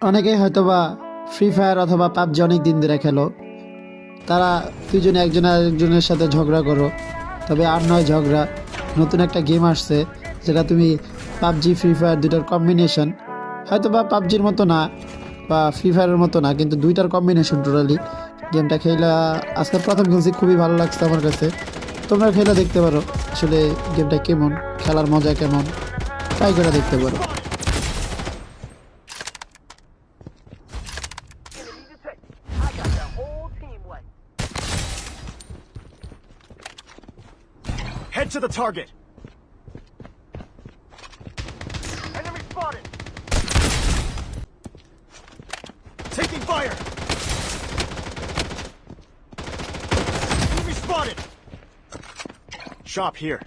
অনেকেই হয়তোবা free fire অথবা পাবজি অনেক দিন ধরে খেলো, তারা দুজনে একজন আরেকজনের সাথে ঝগড়া করো। তবে আর নয় ঝগড়া, নতুন একটা গেম আসছে যেটা তুমি পাবজি ফ্রি ফায়ার দুইটার কম্বিনেশন, হয়তোবা পাবজির মতো না বা ফ্রি ফায়ারের মতো না, কিন্তু দুইটার কম্বিনেশন টোটালি। গেমটা খেলা আজকে প্রথম খেলছি, খুবই ভালো লাগছে আমার কাছে। তোমরা খেলা দেখতে পারো আসলে গেমটা কেমন, খেলার মজা কেমন, ট্রাই করে দেখতে পারো। Head to the target. Enemy spotted. Taking fire. Enemy spotted. Shop here.